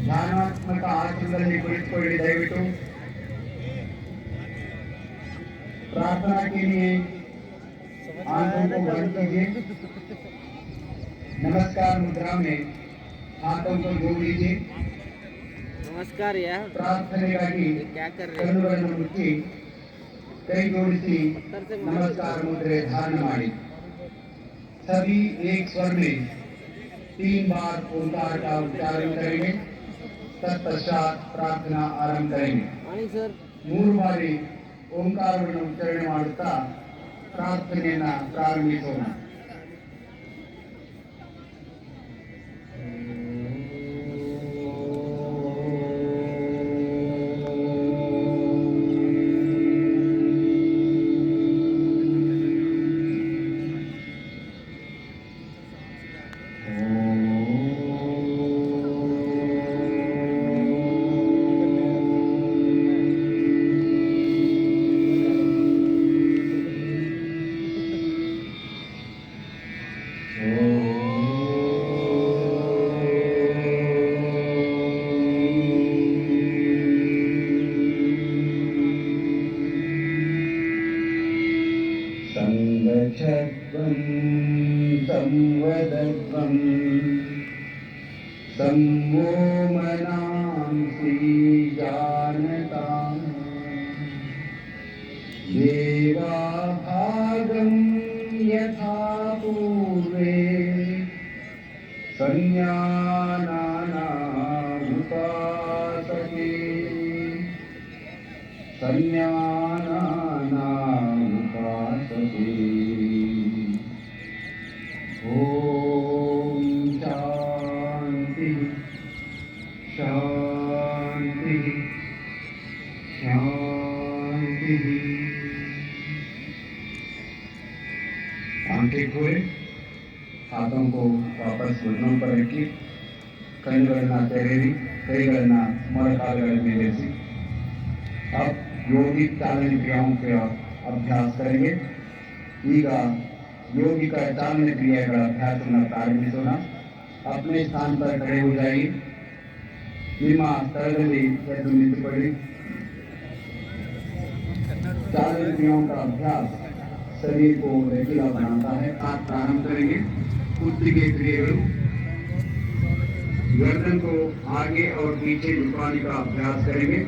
ಧ್ಯಾನಾತ್ಮಕ ಆಸನದಲ್ಲಿ ಕುಳಿತುಕೊಳ್ಳಿ ದಯವಿಟ್ಟು। प्रार्थना के लिए आंखों को बंद कीजिए। नमस्कार मुद्रा में हाथों को जोड़ लीजिए। नमस्कार यार, प्रार्थनेಗಾಗಿ क्या कर रहे हैं? ಕಣ್ಣುಗಳನ್ನು ಮುಚ್ಚಿ ಕೈ ಜೋಡಿಸಿ नमस्कार मुद्रे धारण ಮಾಡಿ। सभी एक स्वर में 3 बार ओंकार का उच्चारण करेंगे, तत्पश्चात प्रार्थना आरंभ करेंगे। मणि सर 3 बारी ओंकारವನ್ನು ಉಚ್ಚಾರಣೆ ಮಾಡುತ್ತಾ ಪ್ರಾರ್ಥನೆಯನ್ನು ಪ್ರಾರಂಭಿಸೋಣ। संवदत्वं सम्मो मनांसि जानताम् देवाभागं यथा पूर्वे संज्ञानामुपासते संज्ञानामुपासते। ओम शांति शांति शांति। आंखें खोले, हाथों को वापस घुटनों पर रखिए, कಣ್ಣುಗಳನ್ನು ತೆರೆಯಿರಿ, ಕೈಗಳನ್ನು ಮೊಣಕಾಲುಗಳ ಮೇಲಿರಿಸಿ। अब योगिक चालन क्रियाओं का अभ्यास करेंगे। ಈಗ योगिक चालन क्रियाಗಳ ಅಭ್ಯಾಸವನ್ನು ಪ್ರಾರಂಭಿಸೋಣ। अपने स्थान पर खड़े हो जाइए। ನಿಮ್ಮ ಸ್ಥಳದಲ್ಲಿ ಎದ್ದು ನಿಂತುಕೊಳ್ಳಿ। चालन क्रियाओं का अभ्यास शरीर को लचीला बनाता है। आप प्रारंभ करेंगे। कुत्तिके क्रियेಗಳು, गर्दन को आगे और पीछे झुकाने का अभ्यास करेंगे।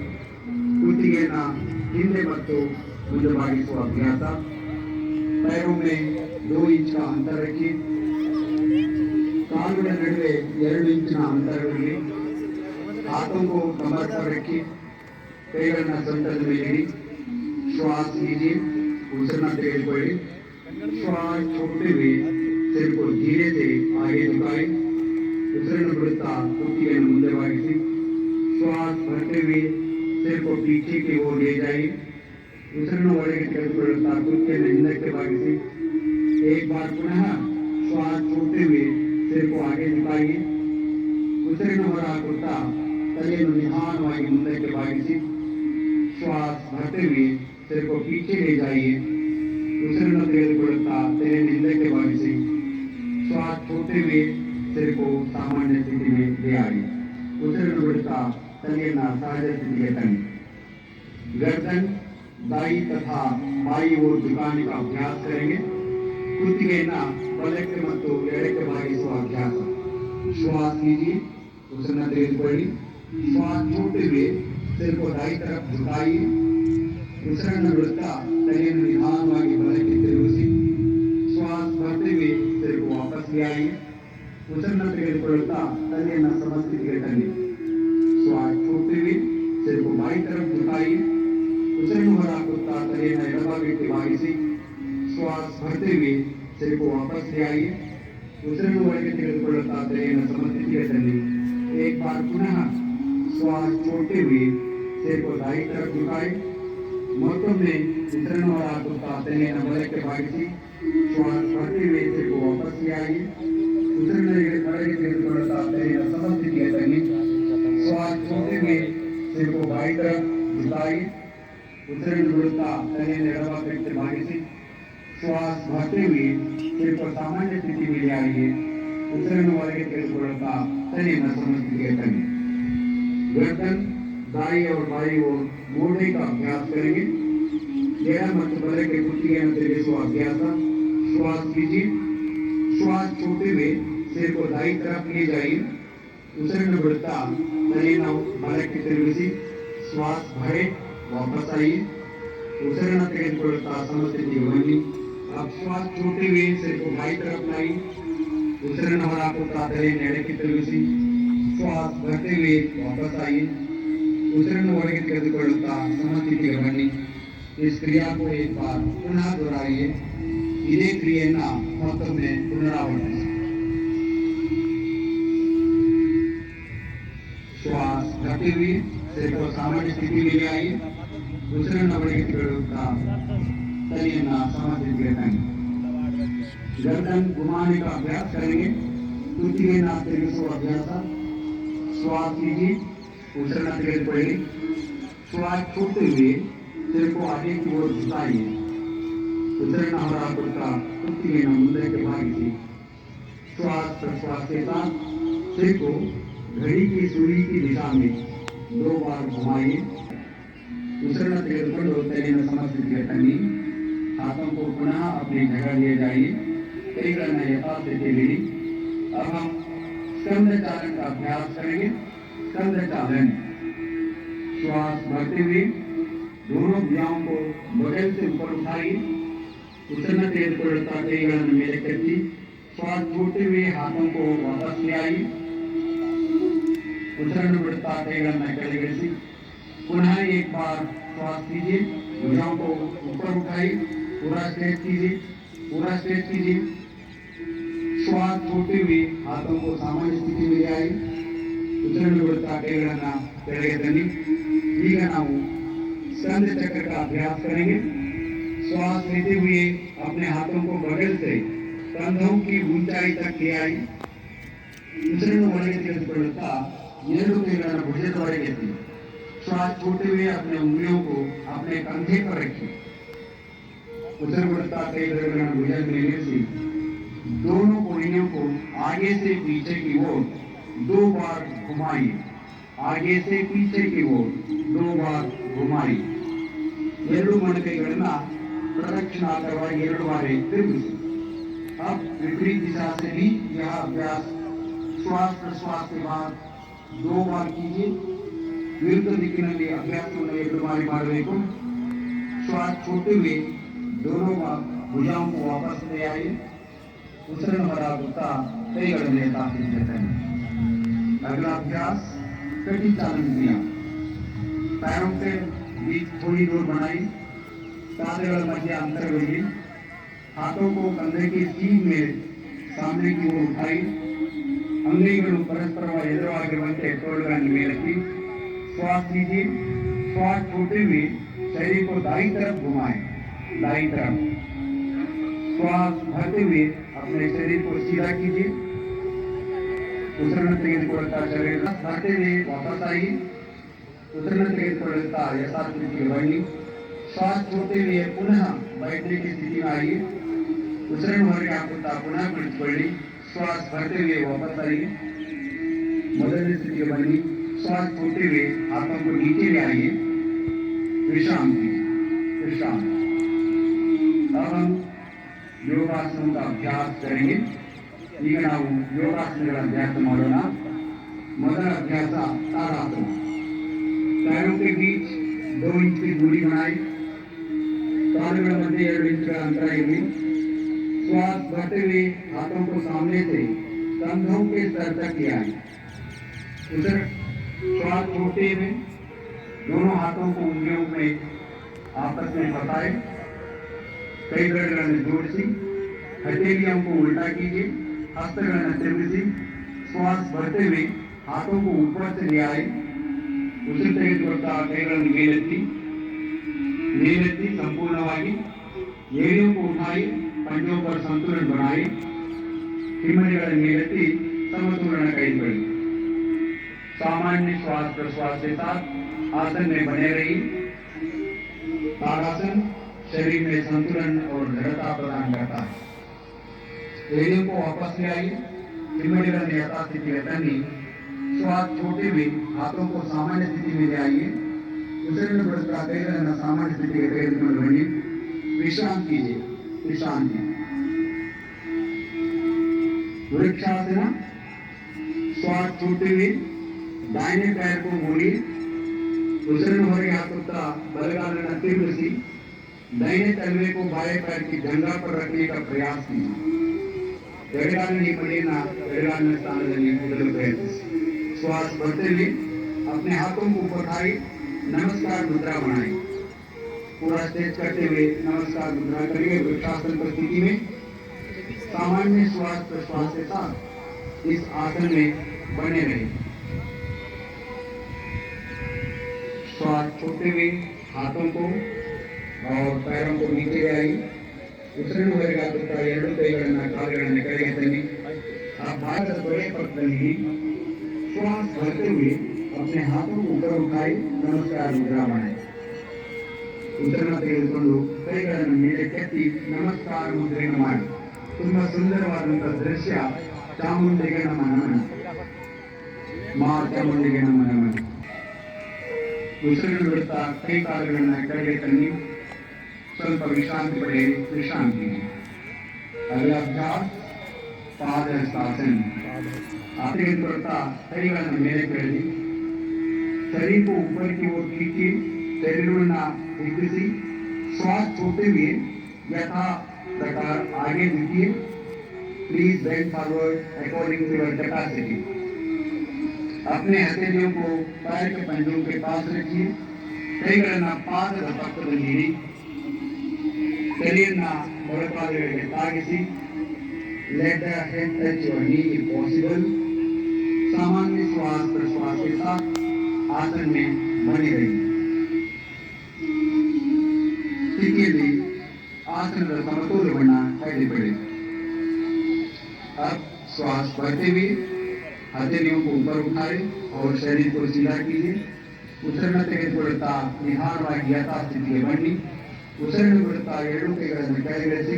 कुತ್ತಿಗೆಯನ್ನು ಹಿಂದೆ ಮತ್ತು ಮುಂದೆ ಬಾಗಿಸುವ अभ्यास। पैरों में 2 इंच का अंतर रखिए। कालुಗಳ ನಡುವೆ 2 इंचिನ ಅಂತರವಿರಲಿ। हाथों को कमर पर रखिए, ಕೈಗಳನ್ನು ಸೊಂಟದ ಮೇಲೆ ಇಡಿ। श्वास लीजिए, उछलना तेज श्वास छोड़ते हुए सिर को धीरे से आगे झुकाए। उछलना बिड़ता कुತ್ತಿಗೆಯನ್ನು ಮುಂದೆ ಬಾಗಿಸಿ। श्वास भरते हुए सिर को पीछे की ओर ले जाइए। उछलना ಒಳಗೆ ತೆಗೆದುಕೊಳ್ಳುತ್ತಾ ಕುತ್ತಿಗೆಯನ್ನು ಹಿಂದಕ್ಕೆ ಬಾಗಿಸಿ। एक बार पुनः श्वास छोड़ते हुए सिर को आगे झुकाइए। उछलना ಹೊರ ಹಾಕುತ್ತಾ ತಲೆಯನ್ನು ನಿಧಾನವಾಗಿ ಮುಂದಕ್ಕೆ ಬಾಗಿಸಿ। श्वास भरते हुए सिर को पीछे ले जाइए। उछलना ತೆಗೆದುಕೊಳ್ಳುತ್ತಾ ತಲೆಯನ್ನು ಹಿಂದಕ್ಕೆ ಬಾಗಿಸಿ। श्वास छोड़ते हुए सिर को सामान्य स्थिति में ले आइए। उछलना बिड़ता तलेಯನ್ನು सहज स्थिति में। गर्दन दाई तथा बाई ओर झुकाने का अभ्यास करेंगे। कुತ್ತಿಗೆಯನ್ನು ಬಲಕ್ಕೆ ಮತ್ತು ಎಡಕ್ಕೆ ಬಾಗಿಸುವ अभ्यास। श्वास लीजिए, उछलना तेज श्वास छोड़ते हुए सिर को दाई तरफ झुकाइए। उछलना बिड़ता तलेಯನ್ನು ನಿಧಾನವಾಗಿ ಬಲಕ್ಕೆ ತಿರುಗಿಸಿ। श्वास भरते हुए सिर को वापस ले आइए। उछलना ತೆಗೆದುಕೊಳ್ಳುತ್ತಾ ತಲೆಯನ್ನು ಸಮಸ್ಥಿತಿಗೆ ತನ್ನಿ। श्वास छोड़ते हुए सिर को बाई तरफ झुकाइए। उछलना ಹೊರ ಹಾಕುತ್ತಾ ತಲೆಯನ್ನು ಎಡಭಾಗಕ್ಕೆ ಬಾಗಿಸಿ। श्वास भरते हुए सिर को वापस ले आइए। उछलना ಒಳಗೆ ತೆಗೆದುಕೊಳ್ಳುತ್ತಾ ತಲೆಯನ್ನು ಸಮಸ್ಥಿತಿಗೆ ತನ್ನಿ। एक बार पुनः श्वास छोड़ते हुए सिर को दाई तरफ झुकाए। मತ್ತೊಮ್ಮೆ उछलना ಹೊರ ಹಾಕುತ್ತಾ ತಲೆಯನ್ನು ಬಲಕ್ಕೆ ಬಾಗಿಸಿ। श्वास भरते हुए सिर को वापस ले आइए। उछलना ಹೊರಗೆ ತೆಗೆದುಕೊಳ್ಳುತ್ತಾ ತಲೆಯನ್ನು ಸಮಸ್ಥಿತಿಗೆ ತನ್ನಿ। श्वास छोड़ते हुए सिर को बाई तरफ झुकाइए। उछलना बिड़ता तलेಯನ್ನು ಎಡಭಾಗಕ್ಕೆ ಬಾಗಿಸಿ। श्वास भरते हुए सिर को सामान्य स्थिति में ले आइए। उछलना ಒಳಗೆ ತೆಗೆದುಕೊಳ್ಳುತ್ತಾ ತಲೆಯನ್ನು ಸಮಸ್ಥಿತಿಗೆ ತನ್ನಿ। गर्दन दाई और बाई ओर मोड़ने का अभ्यास करेंगे। एड़ा ಮತ್ತು ಬಲಕ್ಕೆ ಕುತ್ತಿಗೆಯನ್ನು ತಿರುಗಿಸುವ अभ्यास। श्वास लीजिए। श्वास छोड़ते हुए सिर को दाई तरफ ले जाइए। उछलने बढ़ता तलेना बलಕ್ಕೆ ತಿರುಗಿಸಿ श्वास भरे वापस आइए। उछलना ತೆಗೆದುಕೊಳ್ಳುತ್ತಾ ಸಮಸ್ಥಿತಿಗೆ ಬನ್ನಿ। अब श्वास छोड़ते हुए सिर को दाई तरफ लाइए। उछलना ಹೊರಹಾಕುತ್ತಾ ತಲೆಯನ್ನು ಎಡಕ್ಕೆ ತಿರುಗಿಸಿ श्वास भरते हुए वापस आइए। उछलना ಹೊರಗೆ ತೆಗೆದುಕೊಳ್ಳುತ್ತಾ ಸಮಸ್ಥಿತಿಗೆ ಬನ್ನಿ। इस क्रिया को एक बार पुनः दोहराइए। इದೇ ಕ್ರಿಯೆಯನ್ನ ಮತ್ತೊಮ್ಮೆ ಪುನರಾವರ್ತಿಸಿ। श्वास भरते हुए सिर को सामान्य स्थिति में ले आइए। उछलना ಹೊರಗೆ ತೆಗೆದುಕೊಳ್ಳುತ್ತಾ तलियನ್ನ समस्थितिಗೆ ತನ್ನಿ। गर्दन घुमाने का अभ्यास करेंगे। ಕುತ್ತಿಗೆಯನ್ನು ತಿರುಗಿಸುವ अभ्यास। श्वास लीजिए। उछलना ತೆಗೆದುಕೊಳ್ಳಿ। श्वास छोड़ते हुए सिर को आगे की ओर झुकाइए। उछलना ಹೊರಹಾಕುತ್ತಾ ಕುತ್ತಿಗೆಯನ್ನು ಮುಂದಕ್ಕೆ ಭಾಗಿಸಿ श्वास प्रश्वास के साथ सिर को घड़ी की सुई की दिशा में 2 बार घुमाइए। उछलना ತೆಗೆದುಕೊಂಡು ತಲೆಯನ್ನು ಸಮಸ್ಥಿತಿಗೆ ತನ್ನಿ। हाथों को पुनः अपनी जगह ले जाइए। कईಗಳನ್ನು यथास्थिति लीजिए। अब हम स्कंद चालन का अभ्यास करेंगे। स्कंद चालन। श्वास भरते हुए दोनों भुजाओं को बगल से ऊपर उठाइए। उछलना ತೆಗೆದುಕೊಳ್ಳುತ್ತಾ ಕೈಗಳನ್ನು ಮೇಲಕ್ಕೆತ್ತಿ श्वास छोड़ते हुए हाथों को वापस ले आइए। उछलना बिड़ता ಕೈಗಳನ್ನು ಕೆಳಗಿಳಿಸಿ पुनः एक बार श्वास लीजिए। भुजाओं को ऊपर उठाइए। पूरा स्ट्रेच कीजिए। पूरा स्ट्रेच कीजिए। श्वास छोड़ते हुए हाथों को सामान्य स्थिति में ले आइए। उछलना बिड़ता ಕೈಗಳನ್ನು ಕೆಳಗೆ ತನ್ನಿ। ಈಗ ನಾವು स्कंद चक्र का अभ्यास करेंगे। श्वास लेते हुए अपने हाथों को बगल से कंधों की ऊंचाई तक ले आइए। उछलना ಹೊರಗೆ ತೆಗೆದುಕೊಳ್ಳುತ್ತಾ ಎರಡು ಕೈಗಳನ್ನು ಭುಜದವರೆಗೆ ಎತ್ತಿ श्वास छोड़ते हुए अपने उंगलियों को अपने कंधे पर रखिए। उछल बढ़ता कई दरगाह भुजन में लेसी दोनों कोहनियों को आगे से पीछे की ओर 2 बार घुमाइए। आगे से पीछे की ओर 2 बार घुमाइए। ಎರಡು ಮೊಣಕೈಗಳನ್ನು ಪ್ರದಕ್ಷಿಣಾಕಾರವಾಗಿ 2 बार ತಿರುಗಿಸಿ। अब विपरीत दिशा से भी यह अभ्यास श्वास प्रश्वास के बाद 2 बार कीजिए। विरुद्ध दिक्किನಲ್ಲಿ अभ्यासವನ್ನು 2 बार ಮಾಡಬೇಕು। श्वास छोड़ते हुए दोनों बार भुजाओं को वापस ले आइए। उछलना ಹೊರಹಾಕುತ್ತಾ ಕೈಗಳನ್ನು ಯಥಾಸ್ಥಿತಿಗೆ ತನ್ನಿ। अगला अभ्यास कटी चालन क्रिया। पैरों के बीच थोड़ी दूर बनाई। पादಗಳ मध्य अंतर करिए। हाथों को कंधे की सीध में सामने की ओर उठाई। अंगैಗಳು ಪರಸ್ಪರವಾಗಿ ಎದುರಾಗಿರುವಂತೆ ತೋಳುಗಳನ್ನು ಮೇಲೆತ್ತಿ श्वास लीजिए। श्वास छोड़ते हुए शरीर को दाईं तरफ घुमाएं। दाईं तरफ। श्वास भरते हुए अपने शरीर को सीधा कीजिए। उछलना ತೆಗೆದುಕೊಳ್ಳುತ್ತಾ शरीर भरते हुए वापस आइए। उछलना ತೆಗೆದುಕೊಳ್ಳುತ್ತಾ यथास्थितिಗೆ बन्नी। श्वास छोड़ते हुए पुनः बैठने की स्थिति में आइए। उछलना ಹೊರಗೆ ಹಾಕುತ್ತಾ पुनः ಕುಳಿತುಕೊಳ್ಳಿ। श्वास भरते हुए वापस आइए। ಮೊದಲನೇ ಸ್ಥಿತಿಗೆ बन्नी। श्वास छोड़ते हुए हाथों को नीचे ले आइए। विश्राम कीजिए। विश्राम। अब हम योगासनों का अभ्यास करेंगे। ಈಗ ನಾವು ಯೋಗಾಸನಗಳ ಅಭ್ಯಾಸ ಮಾಡೋಣ। ಮೊದಲ अभ्यास ताड़ासन। पैरों के बीच 2 इंच की दूरी बनाई। कालुಗಳ मध्य 2 इंच का अंतर इरली। श्वास भरते हुए हाथों को सामने से कंधों के स्तर तक ले आए। उधर श्वास छोड़ते हुए दोनों हाथों को उंगलियों में आपस में फंसाए। कई गड़ಗಳನ್ನು जोड़िಸಿ हथेलियों को उल्टा कीजिए। हस्तಗಳನ್ನು ತಿರುಗಿಸಿ श्वास भरते हुए हाथों को ऊपर से ले आए। उछल ತೆಗೆದುಕೊಳ್ಳುತ್ತಾ ಕೈಗಳನ್ನು ಮೇಲೆತ್ತಿ संपूर्णವಾಗಿ एड़ियों को उठाइए। पंजों पर संतुलन बनाए। हिम्मतिಗಳನ್ನು ಮೇಲೆತ್ತಿ समतुलन ಕೈಗೊಳ್ಳಿ। सामान्य श्वास प्रश्वास के साथ आसन में बने रहिए। ताड़ासन शरीर में संतुलन और दृढ़ता प्रदान करता है। एड़ियों को वापस ले आइए। हिम्मतिಗಳನ್ನು यथास्थितिಗೆ ತನ್ನಿ। श्वास छोड़ते हुए हाथों को सामान्य स्थिति में ले आइए। उसे सामान्य स्थिति के प्रयत्न बनिए। विश्राम कीजिए। विश्रांति। वृक्षासन। श्वास छोड़ते हुए दाहिने पैर को मोड़िए। दूसरे ಹೊರಗೆ हाथों बलगालನ್ನು ತಿರುಗಿಸಿ दाहिने तलवे को बाएं पैर की जंघा पर रखने का प्रयास कीजिए। एड़गालिನ ಮಡಿಯನ್ನ एड़गालिನ ಸ್ಥಾನದಲ್ಲಿ ಇಡಲು प्रयत्निಸಿ। श्वास भरते हुए अपने हाथों को ऊपर उठाइए। नमस्कार मुद्रा बनाइए। पूरा स्ट्रेच करते हुए नमस्कार मुद्रा करिए। वृक्षासन की स्थिति में सामान्य श्वास प्रश्वास के साथ इस आसन में बने रहे। श्वास छोड़ते हुए हाथों को और पैरों को नीचे ले आई। ಉಸಿರಿನವರೆಗೆ ಹಾಕುತ್ತಾ ಎರಡು ಕೈಗಳನ್ನು ಕಾಲುಗಳನ್ನು ಕೆಳಗೆ ತನ್ನಿ। आप बाहर बड़े पग रही। श्वास भरते हुए अपने हाथों को ऊपर उठाई। नमस्कार मुद्रा बनाए। ಉಸಿರನ್ನು ತೆಗೆದುಕೊಂಡು ಕೈಗಳನ್ನು ಮೇಲೆ ಕೆತ್ತಿ ನಮಸ್ಕಾರ ಮುದ್ರೆಯನ್ನು ಮಾಡಿ। ತುಂಬಾ ಸುಂದರವಾದಂತಹ ದೃಶ್ಯ। ಚಾಮುಂಡಿಗೆ ನಮ್ಮ ನಮನ। ಮಾ ಚಾಮುಂಡಿಗೆ ನಮ್ಮ ನಮನ। ಉಸಿರನ್ನು ಬಿಡುತ್ತಾ ಕೈ ಕಾಲುಗಳನ್ನು ಕೆಳಗೆ ತನ್ನಿ। ಸ್ವಲ್ಪ विश्रांति पड़े। विश्रांति। अगला अभ्यास पादहस्तासन। आते करता ಕೈಗಳನ್ನು ಮೇಲೆ ಕೆಳಗೆ शरीर को ऊपर की ओर खींचिए। शरीरವನ್ನು हिग्गिಸಿ श्वास छोड़ते हुए यथा प्रकार आगे झुकिए। Please bend forward according to your capacity. अपने हथेलियों को पैर के पंजों के पास रखिए। ಕೈಗಳನ್ನು ಪಾದದ ಪಕ್ಕದಲ್ಲಿ ಇಡಿ। शरीर ಮೊಳಕಾಲುಗಳಿಗೆ ತಾಗಿಸಿ। Let the head touch your knee if possible। सामान्य श्वास प्रश्वास के साथ आसन में बनी रही। स्थितिಯಲ್ಲಿ आसन का समतोलವನ್ನು कायदेपड़े। अब श्वास भरते हुए हथेलियों को ऊपर उठाए और शरीर को सीधा कीजिए। ಉಸಿರನ್ನು ತೆಗೆದುಕೊಳ್ಳುತ್ತಾ ನಿಧಾನವಾಗಿ ಯಥಾಸ್ಥಿತಿಗೆ ಬನ್ನಿ। ಉಸಿರನ್ನು ಬಿಡುತ್ತಾ ಎರಡು ಕೈಗಳನ್ನು ಕೆಳಗಿಳಿಸಿ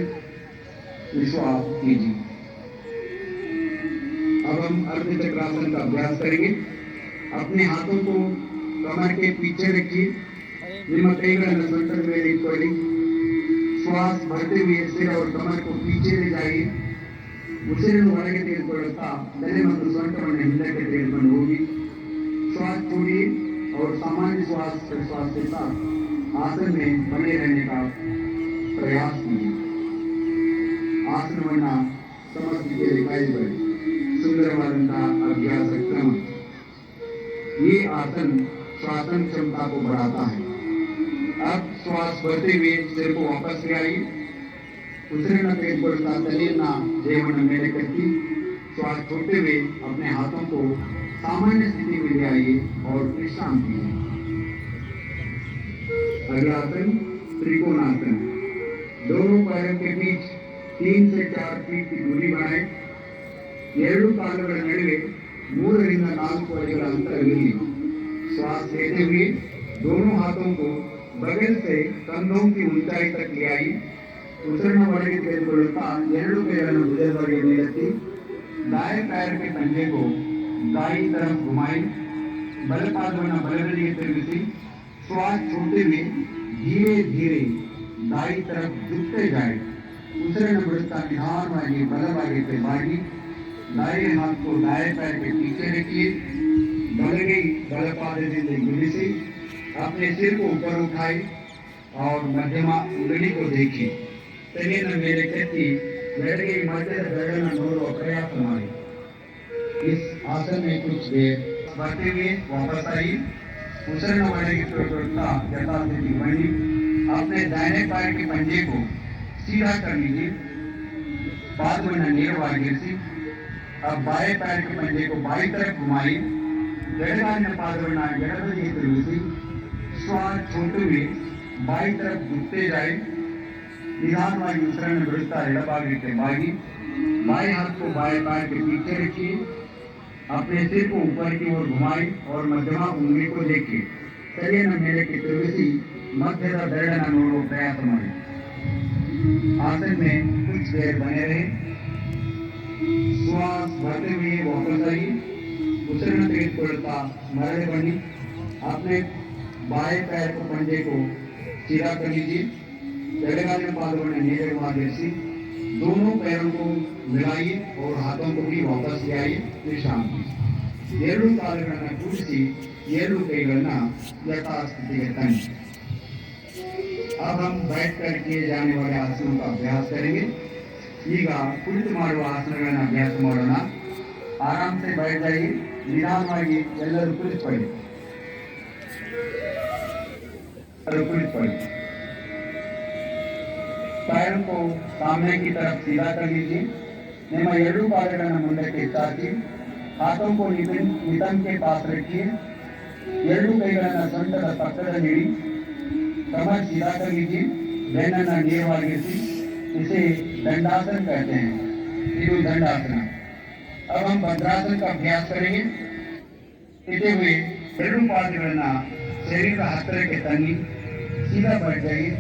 विश्वास कीजिए। अब हम अर्ध चक्रासन का अभ्यास करेंगे। अपने हाथों को कमर के पीछे रखिए। ನಿಮ್ಮ ಕೈಗಳನ್ನು ಸೊಂಟದ ಮೇಲೆ ಇಟ್ಕೊಳ್ಳಿ। श्वास भरते हुए सिर और कमर को पीछे ले जाइए। ಉಸಿರನ್ನು ಹೊರಗೆ ತೆಗೆದುಕೊಳ್ಳುತ್ತಾ ತಲೆ ಮತ್ತು ಸೊಂಟವನ್ನು ಹಿಂದಕ್ಕೆ ತೆಗೆದುಕೊಂಡು ಹೋಗಿ। श्वास छोड़िए और सामान्य श्वास प्रश्वास के साथ आसन में बने रहने का प्रयास कीजिए। आसनವನ್ನು समर्पित दिखाई पड़े। सुंदरवादंता अभ्यास क्रम। ये आसन श्वासन क्षमता को बढ़ाता है। अब श्वास भरते हुए सिर को वापस ले आइए। उसिरನ್ನು ತೆಗೆದುಕೊಳ್ಳುತ್ತಾ ತಲೆಯನ್ನು ದೇಹವನ್ನು ಮೇಲೆ ಕಟ್ಟಿ श्वास छोड़ते हुए अपने हाथों को सामान्य स्थिति में ले आइए और विश्राम कीजिए। अगला आसन त्रिकोणासन। दोनों पैरों के बीच 3 से 4 फीट की दूरी बनाए। ಎರಡು ಕಾಲುಗಳ ನಡುವೆ 3 ರಿಂದ 4 ಅಡಿಗಳ ಅಂತರವಿರಲಿ। श्वास लेते हुए दोनों हाथों को बगल से कंधों की ऊंचाई तक ले आई। ಉಸಿರನ್ನು ಹೊರಗೆ ತೆಗೆದುಕೊಳ್ಳುತ್ತಾ ಎರಡು ಕೈಗಳನ್ನು ಭುಜದವರೆಗೆ ಮೇಲೆತ್ತಿ दाएं पैर के पंजे को दाईं तरफ घुमाई। बल पादವನ್ನು ಬಲಗಡೆಗೆ ತಿರುಗಿಸಿ श्वास छोड़ते हुए धीरे धीरे दाईं तरफ झुकते जाए। उसिरನ್ನು बिಡುತ್ತಾ निधानವಾಗಿ ಬಲಭಾಗಕ್ಕೆ ಬಾಗಿ। दाएं हाथ को दाएं पैर के पीछे रखिए। बलगई बलपादದಿಂದ गिलिಸಿ अपने सिर को ऊपर उठाए और मध्यमा उंगली को देखिए। तಲೆಯನ್ನು ಮೇಲೆ ಕೆತ್ತಿ ಎಡಗೈ ಮಧ್ಯದ ಬೆರಳನ್ನು ನೋಡುವ प्रयास ಮಾಡಿ। इस आसन में कुछ देर बढ़ते हुए वापस आई। उसिरನ್ನು ಹೊರಗೆ ತೆಗೆದುಕೊಳ್ಳುತ್ತಾ यथास्थिति बनी। अपने दाहिने पैर के पंजे को सीधा कर लीजिए। पादವನ್ನು ನೇರವಾಗಿರಿಸಿ। अब बाएं पैर के पंजे को बाईं तरफ घुमाइए। ಎಡಗಾಲಿನ ಪಾದವನ್ನು ಎಡಬದಿಗೆ ತಿರುಗಿಸಿ श्वास छोड़ते हुए बाईं तरफ झुकते जाए। निधानವಾಗಿ ಉಸಿರನ್ನು ಬಿಡುತ್ತಾ ಎಡಭಾಗಕ್ಕೆ ಬಾಗಿ। बाएं हाथ को बाएं पैर के पीछे रखिए। अपने सिर को ऊपर की ओर घुमाए और मध्यमा उंगली को देखिए। तಲೆಯನ್ನು ಮೇಲಕ್ಕೆ ತಿರುಗಿಸಿ ಮಧ್ಯದ ಬೆರಳನ್ನು ನೋಡುವ ಪ್ರಯಾಸ ಮಾಡಿ। आसन में कुछ देर बने रहे। श्वास भरते हुए वापस आइए। ಉಸಿರನ್ನು ತೆಗೆದುಕೊಳ್ಳುತ್ತಾ ಮರಳಿ ಬನ್ನಿ. अपने बाएं पैर को पंजे को सीधा कर लीजिए. एडगाले पादों ने नीचे वादिसी. दोनों पैरों को मिलाइए और हाथों को भी वापस ले आइए. विश्राम कीजिए. ಎರಡು ಕಾಲುಗಳನ್ನು ಕೂಡಿಸಿ ಎರಡು ಕೈಗಳನ್ನ यथास्थिति तंज. अब हम बैठ कर किए जाने वाले आसनों का अभ्यास करेंगे. ಈಗ ಕುಳಿತು ಮಾಡುವ ಆಸನಗಳನ್ನು ಅಭ್ಯಾಸ ಮಾಡೋಣ. आराम से बैठ जाइए. निधानವಾಗಿ ಎಲ್ಲರೂ ಕುಳಿತುಕೊಳ್ಳಿ. पैरों को सामने की तरफ सीधा कर लीजिए. ನಿಮ್ಮ ಎರಡು ಕಾಲುಗಳನ್ನು ಮುಂದಕ್ಕೆ ಚಾಚಿ हाथों को नितंब के पास रखिए. ಎರಡು ಕೈಗಳನ್ನು ಸೊಂಟದ ಪಕ್ಕದಲ್ಲಿಡಿ. कमर सीधा कर लीजिए. बेनನ್ನು ನೇರವಾಗಿರಿಸಿ. इसे दंडासन कहते हैं. ಇದು दंडासन. अब हम भद्रासन का अभ्यास करेंगे. इसे हुए ಎರಡು ಪಾದಗಳನ್ನು शरीर हत्तर तन्नी. सीधा बैठ जाइए.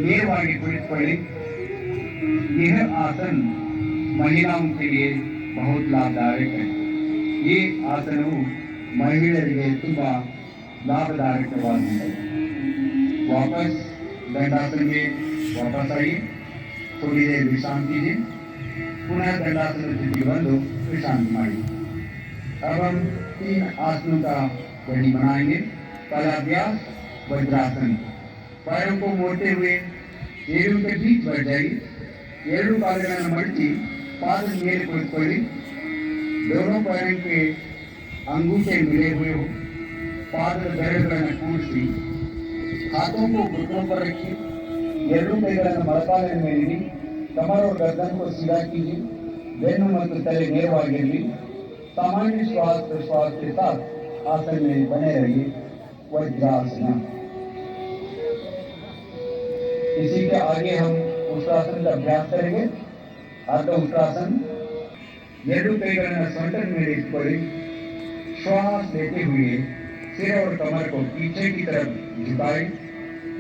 ನೇರವಾಗಿ ಕುಳಿತುಕೊಳ್ಳಿ. यह आसन महिलाओं के लिए बहुत लाभदायक है. ये आसनವು ಮಹಿಳೆಯರಿಗೆ ತುಂಬಾ लाभदायकವಾಗಿದೆ. वापस दंडासन में वापस आइए. थोड़ी देर विश्राम कीजिए. पुनः दंडासन स्थिति बंद हो विश्राम मारिए. अब हम 3 आसनों का गढ़ी बनाएंगे. पहला अभ्यास वज्रासन. पैरों को मोड़ते हुए एड़ों के बीच बैठ जाइए. ಎರಡು ಕಾಲುಗಳನ್ನು ಮಡಚಿ पाद ಮೇಲೆ ಕುಳಿತುಕೊಳ್ಳಿ. दोनों पैरों के अंगूठे मिले हुए हो. पादದ ಬೆರಳುಗಳನ್ನು ಕೂಡಿಸಿ हाथों को घुटनों पर रखिए. ಎರಡು ಕೈಗಳನ್ನು ಮೊಳಕಾಲಿನ ಮೇಲಿಡಿ. कमर और गर्दन को सीधा कीजिए. बेनु ಮತ್ತು तले ನೇರವಾಗಿರಲಿ. सामान्य श्वास प्रश्वास के साथ आसन में बने रहिए. वज्रासन. इसी के आगे हम उत्तरासन का अभ्यास करेंगे. अर्ध उत्तरासन. ಎರಡು ಕೈಗಳನ್ನು ಸೊಂಟದ ಮೇಲೆ ಇಟ್ಕೊಳ್ಳಿ. श्वास लेते हुए सिर और कमर को पीछे की तरफ झुकाए.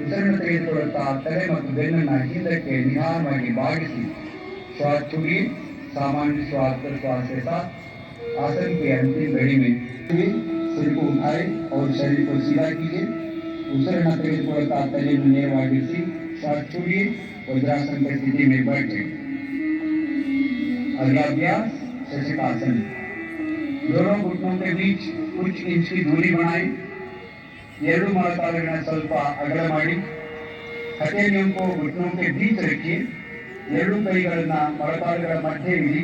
ಉಸಿರನ್ನು ತೆಗೆದುಕೊಳ್ಳುತ್ತಾ ತಲೆ ಮತ್ತು ಬೆನ್ನನ್ನು ಹಿಂದಕ್ಕೆ ನಿಧಾನವಾಗಿ ಬಾಗಿಸಿ श्वास छोड़िए. सामान्य श्वास प्रश्वास के साथ आसन के अंतिम घड़ी में सिर को उठाए और शरीर को सीधा कीजिए. ಉಸಿರನ್ನು ತೆಗೆದುಕೊಳ್ಳುತ್ತಾ ತಲೆಯನ್ನು ನೇರವಾಗಿರಿಸಿ श्वास छोड़िए. वज्रासन की स्थिति में बैठे. अगला अभ्यास शशकासन. दोनों घुटनों के बीच कुछ इंच की दूरी बनाएं. ಎರಡು ಮೊಳಕಾಲುಗಳನ್ನು ಸ್ವಲ್ಪ ಅಗಲ ಮಾಡಿ. ಹಥೇಲಿयों को घुटनों के बीच रखिए. ಎರಡು ಕೈಗಳನ್ನು ಮೊಳಕಾಲುಗಳ मध्य इड़ी.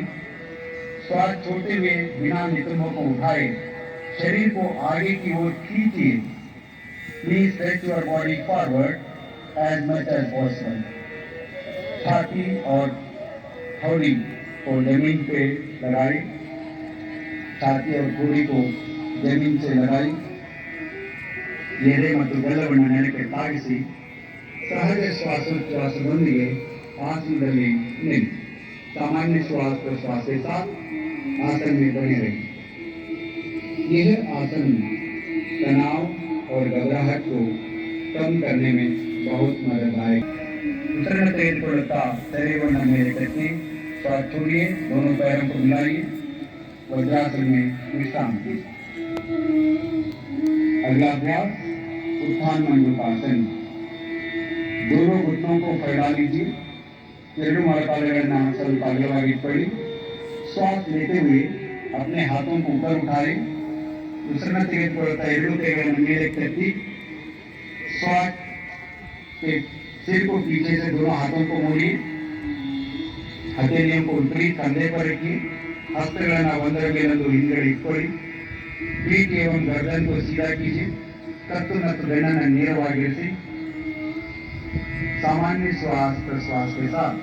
श्वास छोड़ते हुए बिना नितंबों को उठाए शरीर को आगे की ओर खींचिए. Please stretch your body forward as much as possible. छाती और थोड़ी को जमीन पे लगाई. छाती और थोड़ी को जमीन से लगाई. ಎದೆ ಮತ್ತು ಗಲ್ಲವನ್ನು ನೆಲಕ್ಕೆ ತಾಗಿಸಿ ಸಹಜ ಶ್ವಾಸೋಚ್ಛ್ವಾಸದೊಂದಿಗೆ ಆಸನದಲ್ಲಿ ನಿಲ್ಲಿ. सामान्य श्वास प्रश्वास के साथ आसन में बने रहिए. यह आसन तनाव और घबराहट को कम करने में बहुत मददगार. उसिरನ್ನು ತೆಗೆದುಕೊಳ್ಳುತ್ತಾ शरीरವನ್ನು ಮೇಲೆ तकिए. श्वास छोड़िए. दोनों पैरों को मिलाइए. वज्रासन में विश्राम कीजिए. अगला अभ्यास उत्थान मंडूकासन. दोनों घुटनों को फैला लीजिए. ಎರಡು ಮೊಳಕಾಲುಗಳನ್ನು ಸ್ವಲ್ಪ ಅಗಲವಾಗಿ ಇಟ್ಕೊಳ್ಳಿ. श्वास लेते हुए अपने हाथों को ऊपर उठाए. ಉಸಿರನ್ನು ತೆಗೆದುಕೊಳ್ಳುತ್ತಾ ಎರಡು ಕೈಗಳನ್ನು ಮೇಲೆ ಎತ್ತಿ श्वास के सिर को पीछे से दोनों हाथों को मोड़िए. हथेलियों को ऊपरी कंधे पर रखिए. हस्तಗಳನ್ನು ಒಂದರ ಮೇಲೊಂದು ಹಿಂದ್ಗಡೆ ಇಟ್ಕೊಳ್ಳಿ. पीठ एवं गर्दन को सीधा कीजिए. कತ್ತು ಮತ್ತು ಬೆನ್ನನ್ನು ನೇರವಾಗಿರಿಸಿ. सामान्य श्वास प्रश्वास के साथ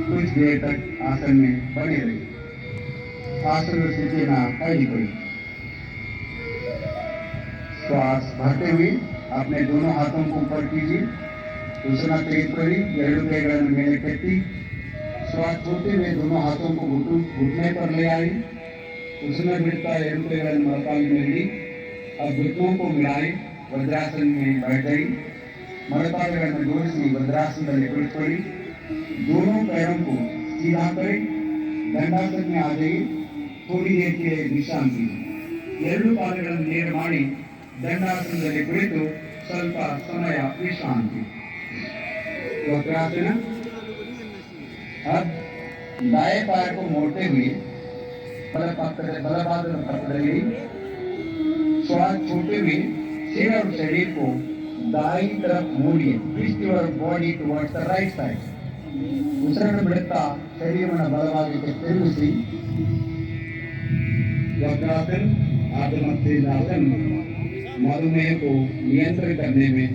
कुछ देर तक आसन में बने रहिए. आसन स्थिति में कायम. श्वास भरते हुए अपने दोनों हाथों को ऊपर कीजिए. उसिरನ್ನು ತೆಗೆದುಕೊಳ್ಳಿ. ಎರಡು ಕೈಗಳನ್ನು ಮೇಲೆ ಎತ್ತಿ श्वास छोड़ते हुए दोनों हाथों को घुटने पर ले आई. उसिरನ್ನು बिड़ता ಎರಡು ಕೈಗಳನ್ನು ಮೊಳಕಾಲಿನ ಮೇಲೆ ಇಡಿ. अब घुटनों को मिलाए. वज्रासन में बैठ जाइए. ಮೊಳಕಾಲುಗಳನ್ನು ಜೋಡಿಸಿ वज्रासनದಲ್ಲಿ ಕುಳಿತುಕೊಳ್ಳಿ. दोनों पैरों को सीधा करें. दंडासन में आ जाइए. थोड़ी देर के लिए विश्राम कीजिए. ಎರಡು ಕಾಲುಗಳನ್ನು ನೇರ ಮಾಡಿ ದಂಡಾಸನದಲ್ಲಿ ಕುಳಿತು ಸ್ವಲ್ಪ ಸಮಯ ವಿಶ್ರಾಂತಿ. वक्रासन। अब दाएं पैर को मोड़ते हुए बलपात्र पकड़ेंगे। श्वास छोड़ते हुए सिर और शरीर को दाई तरफ मोड़िए। Twist your body towards the right side. ಉಸಿರನ್ನು ಬಿಡುತ್ತಾ ಶರೀರವನ್ನು ಬಲಭಾಗಕ್ಕೆ ತಿರುಗಿಸಿ. वक्रासन आत्मस्थिरासन मधुमेह को नियंत्रित करने में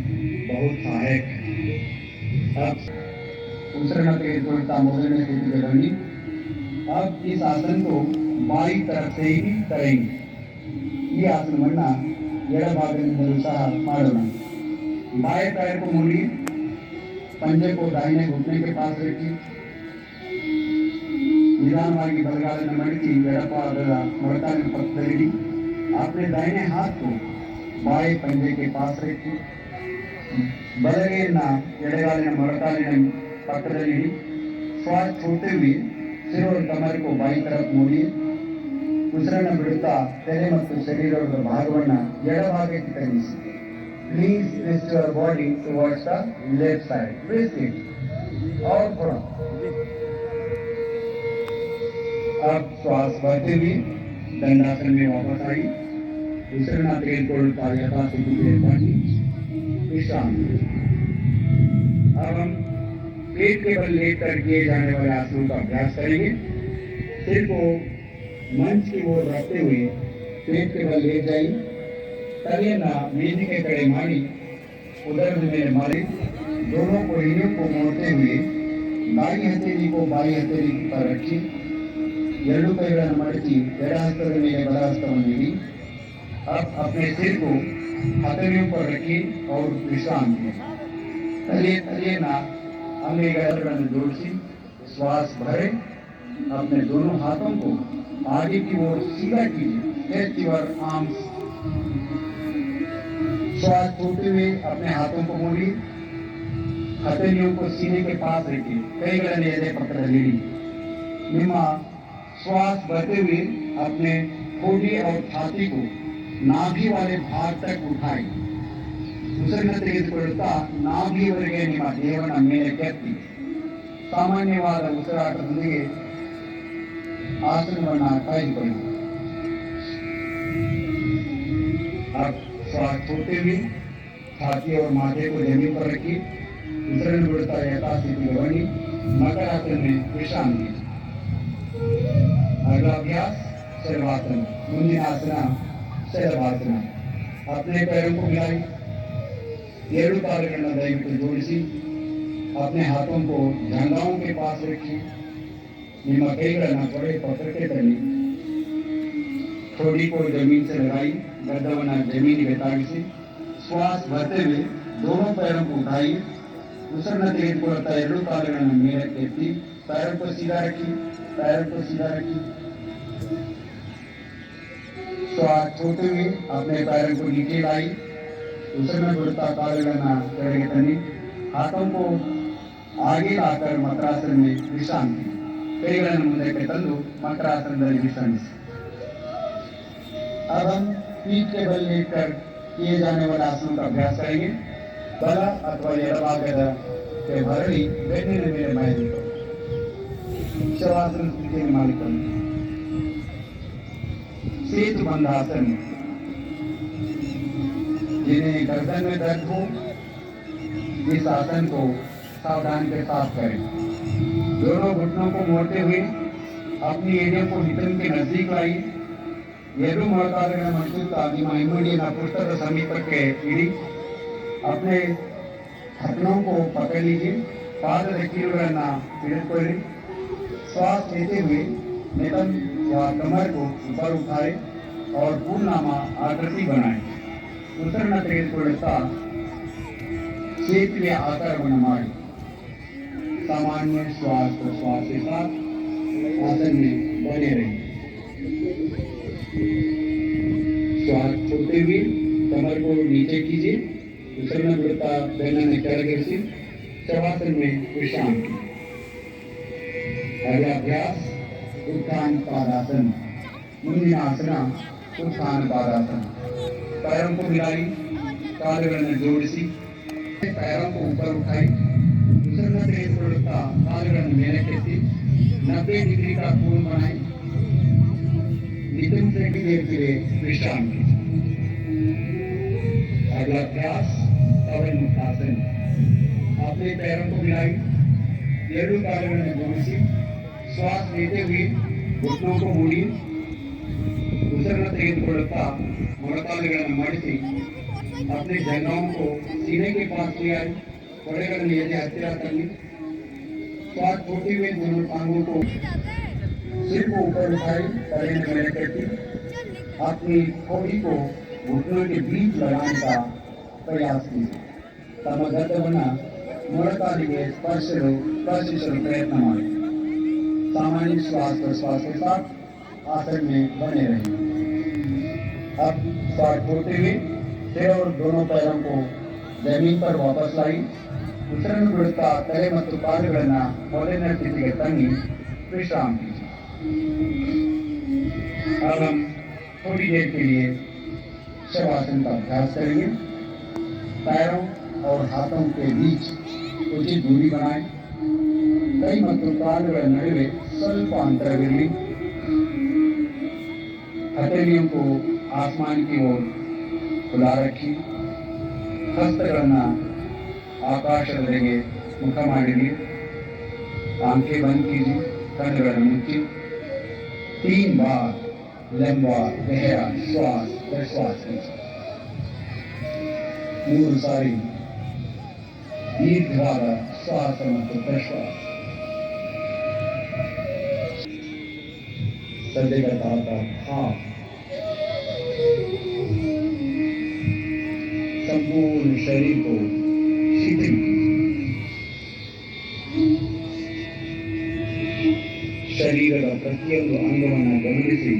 बहुत सहायक है. अब उछलना तेजता मोड़ने स्थिति बनी. अब इस आसन को बाई तरफ से ही करेंगे. ये आसनवನ್ನ ಎಡಭಾಗದಿಂದಲೂ ಸಹ ಮಾಡೋಣ. बाएं पैर को मोड़िए. पंजे को दाहिने घुटने के पास रखिए. निदानವಾಗಿ ಬಲಗಾಲನ್ನು ಮಡಚಿ ಎಡಪಾದದ ಮೊಣಕಾಲಿನ ಪಕ್ಕದಲ್ಲಿಡಿ. अपने दाहिने हाथ को बाएं पंजे के पास रखिए. ಬಲಗೈಯನ್ನ ಎಡಗಾಲಿನ ಮೊಣಕಾಲಿನ ಪಕ್ಕದಲ್ಲಿಡಿ. श्वास छोड़ते हुए सिर और कमर को बाई तरफ मोड़िए. ಉಸಿರನ್ನು ಬಿಡುತ್ತಾ ತಲೆ ಮತ್ತು ಶರೀರದ ಭಾಗವನ್ನು ಎಡಭಾಗಕ್ಕೆ ತಿರುಗಿಸಿ. Please twist your body towards the left side. Twist it. और थोड़ा. अब श्वास भरते हुए दंडासन में वापस आई. ಉಸಿರನ್ನ ತೆಗೆದುಕೊಳ್ಳುತ್ತಾ ಯಥಾಸ್ಥಿತಿಗೆ ಬನ್ನಿ. विश्राम. अब हम पेट के बल लेकर किए जाने वाले आसनों का अभ्यास करेंगे. सिर को मंच की ओर रखते हुए पेट के बल ले जाइए. तलियನ್ನ ವೇದಿಕೆ ಕಡೆ ಮಾಡಿ उदर में मारे. दोनों कोहनियों को मोड़ते हुए दाई हथेली को बाई हथेली पर रखिए. ಎರಡು ಕೈಗಳನ್ನು ಮಡಚಿ ಎಡ ಹಸ್ತದ ಮೇಲೆ ಬಲ ಹಸ್ತವನ್ನು ಇಡಿ. अब अपने सिर को हथेलियों पर रखिए और विश्राम कीजिए. तलिए ना अंगेಗಳನ್ನು जोड़िए. श्वास भरे. अपने दोनों हाथों को आगे की ओर सीधा कीजिए. Stretch your arms. श्वास छोड़ते हुए अपने हाथों को मोड़िए. हथेलियों को सीने के पास रखिए. ಕೈಗಳನ್ನು ಎದೆ ಪಕ್ಕದಲ್ಲಿ. ನಿಮ್ಮ श्वास भरते हुए अपने ठोड़ी और छाती को नाभि वाले भाग तक उठाई. ಉಸಿರನ್ನು ತೆಗೆದುಕೊಳ್ಳುತ್ತಾ ನಾಭಿಯವರೆಗೆ ನಿಮ್ಮ ದೇಹವನ್ನು ಮೇಲಕ್ಕೆತ್ತಿ ಸಾಮಾನ್ಯವಾದ ಉಸಿರಾಟದೊಂದಿಗೆ ಆಸನವನ್ನು ಕಾಯ್ದುಕೊಳ್ಳಿ. अब श्वास छोड़ते हुए छाती और माथे को जमीन पर रखिए. उसिरನ್ನು ಬಿಡುತ್ತಾ यथास्थिति बनी मकरासन में विश्राम कीजिए. अगला अभ्यास शैलभासन. ಮುಂದಿನ ಆಸನ ಶೈಲಭಾಸನ. अपने पैरों को मिलाई. ಎರಡು ಕಾಲುಗಳನ್ನು ದಯವಿಟ್ಟು ಜೋಡಿಸಿ. अपने हाथों को जांघाओं के पास रखिए. ನಿಮ್ಮ ಕೈಗಳನ್ನು ಕೊಡೆ ಪಕ್ಕಕ್ಕೆ ತನ್ನಿ. ठोड़ी को जमीन से लगाई. गर्दन जमीन में तागिसी. श्वास भरते हुए दोनों पैरों को उठाइए. ಉಸಿರನ್ನು ತೆಗೆದುಕೊಳ್ಳುತ್ತಾ ಎರಡು ಕಾಲುಗಳನ್ನು ಮೇಲಕ್ಕೆ ಎತ್ತಿ पैरों को सीधा रखिए. पैरों को सीधा रखिए. श्वास छोड़ते हुए अपने पैरों को नीचे लाई. उसिरನ್ನು ಬಿಡುತ್ತಾ ಕಾಲುಗಳನ್ನು ಕೆಳಗೆ ತನ್ನಿ. हाथों को आगे लाकर मकरासन में विश्राम कीजिए. ಕೈಗಳನ್ನು ಮುಂದಕ್ಕೆ ತಂದು ಮಕರಾಸನದಲ್ಲಿ ವಿಶ್ರಮಿಸಿ. अब हम पीठ के बल लेकर किए जाने वाले आसनों का अभ्यास करेंगे. बल अथवा ಎಡಭಾಗದ भरणी ಬೆನ್ನಿನ ಮೇಲೆ ಮೈಲಿಟ್ಟು शवासन स्थितिಯನ್ನು ಮಾಡಿಕೊಂಡು सेतु बंधासन. जिन्हें गर्दन में दर्द हो इस आसन को सावधानी के साथ करें. दोनों घुटनों को मोड़ते हुए अपनी एड़ियों को हितन के नजदीक लाइए. ಎರಡು ಮೊಣಕಾಲುಗಳನ್ನು ಮಡಿಸುತ್ತಾ ನಿಮ್ಮ ಹಿಮ್ಮಡಿಯನ್ನು ಪೃಷ್ಠದ ಸಮೀಪಕ್ಕೆ ಇಡಿ. अपने घुटनों को पकड़ लीजिए. पादದ कीलुಗಳನ್ನು ಹಿಡಿದುಕೊಳ್ಳಿ. श्वास लेते हुए नितंब या कमर को ऊपर उठाए और पूर्णामा आकृति बनाए. ಉಸಿರನ್ನು ತೆಗೆದುಕೊಳ್ಳುತ್ತಾ ಸೇತುವೆ ಆಕಾರವನ್ನು ಮಾಡಿ सामान्य श्वास प्रश्वास के साथ आसन में बने रहिए. श्वास छोड़ते हुए कमर को नीचे कीजिए. उसिरನ್ನು ಬಿಡುತ್ತಾ ಬೆನ್ನನ್ನು ಕೆಳಗಿರಿಸಿ शवासन में विश्राम कीजिए. अगला अभ्यास उत्थान पादासन. ಮುಂದಿನ ಆಸನ उत्थान पादासन। पैरों को मिलाई, ಕಾಲುಗಳನ್ನು ಜೋಡಿಸಿ पैरों को ऊपर उठाई, उछलना तेज उड़ता कालुಗಳನ್ನು ಮೇಲಕ್ಕೆತ್ತಿ 90 डिग्री का कोण बनाई, नितंब से देर के लिए विश्राम कीजिए। अगला अभ्यास पवन मुक्तासन। अपने पैरों को मिलाई, ಎರಡು ಕಾಲುಗಳನ್ನು ಜೋಡಿಸಿ श्वास लेते हुए घुटनों को मोड़ी, उछलना ತೆಗೆದುಕೊಳ್ಳುತ್ತಾ ಮೊಣಕಾಲುಗಳನ್ನು ಮಡಿಸಿ अपने जंघाओं को सीने के पास ले आई, कोड़ेಗಳನ್ನು ಎದೆ हत्या कर ली। श्वास छोड़ते हुए दोनों टांगों को सिर को ऊपर उठाई, गले में मेरे करती अपनी कोड़ी को घुटनों के बीच लगाने का प्रयास कीजिए। तम ಗಡ್ಡವನ್ನ ಮೊಣಕಾಲಿಗೆ ಸ್ಪರ್ಶಿಸಲು ಪ್ರಯತ್ನ ಮಾಡಿ। सामान्य श्वास प्रश्वास के साथ आसन में बने रहें। अब श्वास छोड़ते हुए सिर और दोनों पैरों को जमीन पर वापस लाई, उछलನ್ನು ಬಿಡುತ್ತಾ ತಲೆ ಮತ್ತು ಕಾಲುಗಳನ್ನು ಮೊದಲಿನ ಸ್ಥಿತಿಗೆ ತನ್ನಿ विश्राम कीजिए। अब हम थोड़ी देर के लिए शवासन का अभ्यास करेंगे। पैरों और हाथों के बीच उचित दूरी बनाएं, कई ಮತ್ತು ಕಾಲುಗಳ ನಡುವೆ ಸ್ವಲ್ಪ ಅಂತರವಿರಲಿ। हथेलियों को आसमान की ओर खुला रखी, हस्तಗಳನ್ನು ಆಕಾಶದೆಡೆಗೆ ಮುಖ ಮಾಡಿರಿ, आंखें बंद कीजिए, ಕಣ್ಣುಗಳನ್ನು ಮುಚ್ಚಿ 3 बार लंबा गहरा श्वास प्रश्वास कीजिए। 3 ಸಾರಿ दीर्घवाದ श्वास ಮತ್ತು प्रश्वास। सज्जे का ताता भाव संपूर्ण शरीर को शिथिल शरीರದ ಪ್ರತಿಯೊಂದು ಅಂಗವನ್ನು ಗಮನಿಸಿ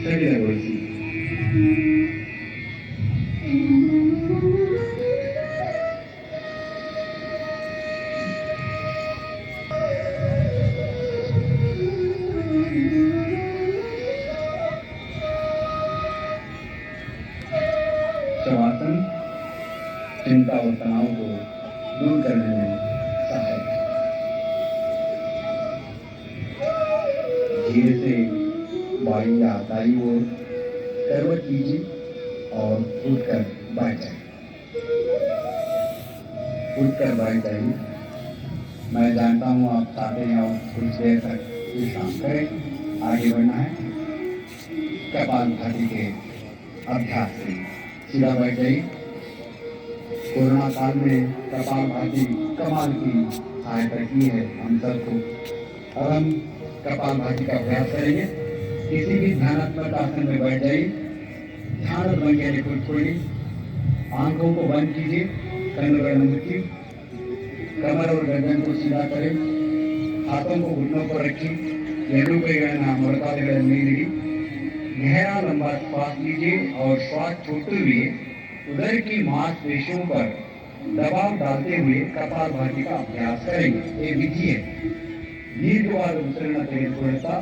ಸಡಿಲಗೊಳಿಸಿ। शवासन चिंता और तनाव को दूर करने में सहायक है। धीरे से बाई या दाई ओर करवट कीजिए और उठकर बैठ जाइए। उठकर बैठ जाइए। मैं जानता हूँ आप चाहते हैं और कुछ देर तक विश्राम करें, आगे बढ़ना है। कपालभाति के अभ्यास से सीधा बैठ जाइए। कोरोना काल में कपालभाति कमाल की सहायता की है हम सबको। अब हम कपालभाति का अभ्यास करेंगे। किसी भी ध्यानात्मक आसन में बैठ जाइए, ध्यान और मन के लिए खोलिए, आंखों को बंद कीजिए, कन्नुಗಳನ್ನು मुच्ची, कमर और गर्दन को सीधा करें, हाथों को घुटनों पर रखिए, ಎರಡು ಕೈಗಳನ್ನು ಮೊಣಕಾಲುಗಳ ಮೇಲಿಡಿ, गहरा लंबा श्वास लीजिए और श्वास छोड़ते हुए उदर की मांसपेशियों पर दबाव डालते हुए कपालभाति का अभ्यास करेंगे। ये विधि है। दीर्घवाದ ಉಸಿರನ್ನು ತೆಗೆದುಕೊಳ್ಳುತ್ತಾ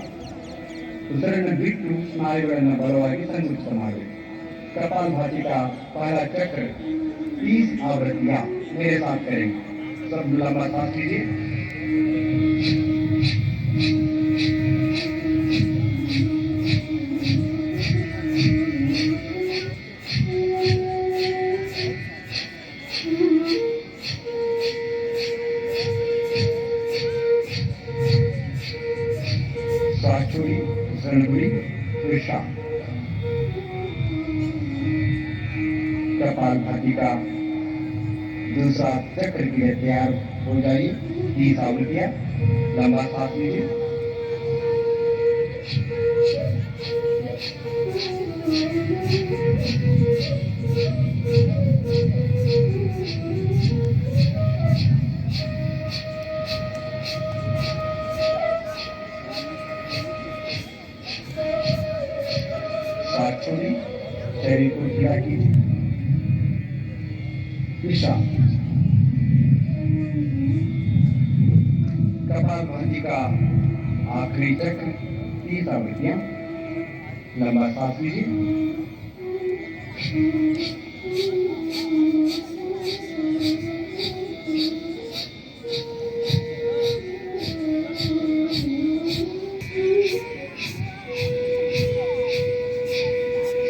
उसिरನ್ನು बिट्टू स्नायुಗಳನ್ನು बलವಾಗಿ संकुचित ಮಾಡಬೇಕು। कपालभाति का पहला चक्र 30 आवृत्तियां मेरे साथ करेंगे। सब लंबा सांस लीजिए, कपालभाति का दूसरा चक्र के लिए तैयार हो जाइए। 30 आवृत्तियां लंबा सांस लीजिए, सांस छोड़िए, शरीर को ढीला कीजिए, विश्राम। कपालभाति का आखिरी चक्र 30 आवृत्तियां लंबा सांस लीजिए।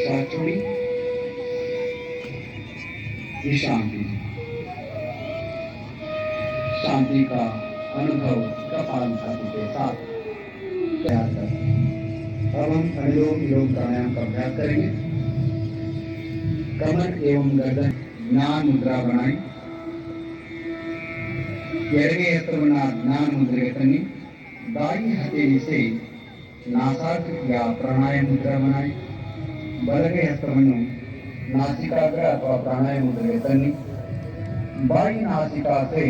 सांस छोड़िए, विश्राम कीजिए। शांति का अनुभव कपालभाति के साथ तैयार करें। अब हम अनुलोम विलोम प्राणायाम का अभ्यास करेंगे। कमर एवं गर्दन ज्ञान मुद्रा बनाएं। ಎಡಗೈ ಹಸ್ತವನ್ನ ಜ್ಞಾನ ಮುದ್ರೆಗೆ ತನ್ನಿ। दाई हथेली से नासाग्र प्राणायाम मुद्रा बनाएं। बलगै हस्तवन्नु नासिकाग्र अथवा प्राणायाम मुद्रेಗೆ तन्नी। बाई नासिका से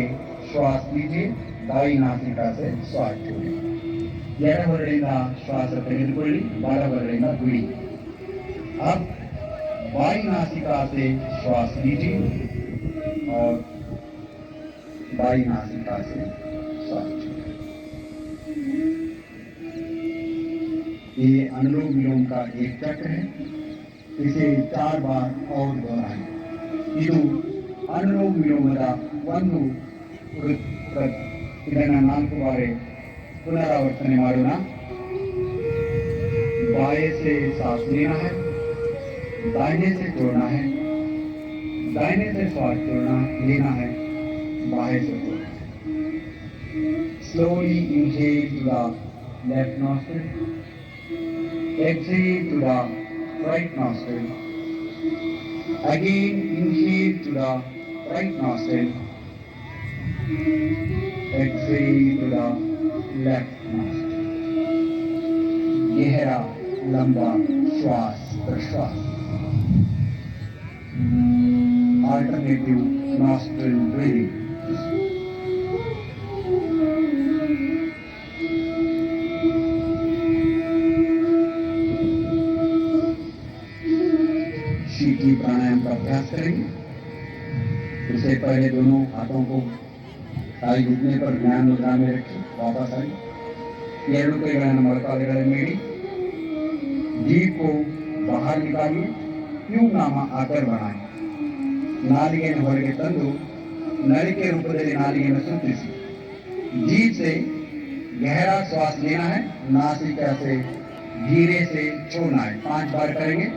श्वास लीजिए, दाई नासिका से श्वास छोड़िए। ಎಡ ಹೊರಳಿಂದ ಶ್ವಾಸ ತೆಗೆದುಕೊಳ್ಳಿ, ಬಲ ಹೊರಳಿಂದ ಬಿಡಿ। अब बाई नासिका से श्वास लीजिए और दाई नासिका से श्वास छोड़िए। ये अनुलोम विलोम का एक चक्र है। इसे 4 बार और दोहराएं। ಇದು अनुलोम विलोमದ ಒಂದು ಇದನ್ನು 4 ಬಾರಿ पुनरावर्तन मारोना। बाएं से सांस लेना है, दाहिने से छोड़ना है, दाहिने से श्वास छोड़ना लेना है, बाएं से छोड़ना है। Slowly inhale to the left nostril, exhale to the right nostril. Again inhale to the right nostril, exhale to the left nostril. गहरा लंबा श्वास प्रश्वास। Alternative nostril breathing. शीतली प्राणायाम का अभ्यास करेंगे। उससे पहले दोनों हाथों को ताई घुटने पर ध्यान मुद्रा में रखिए। वापस आइए। ಎರಡು ಕೈಗಳನ್ನು ಮೊಳಕಾಲುಗಳ ಮೇಲೆ जीभ को बाहर निकालिए। प्यूनामा आकर बनाएं। नालिಗೆಯನ್ನು ಹೊರಗೆ ತಂದು नलिके रूपದಲ್ಲಿ नालिಗೆಯನ್ನು सुತ್ತಿಸಿ। जीभ से गहरा श्वास लेना है, नासिका से धीरे से छोड़ना है। 5 बार करेंगे।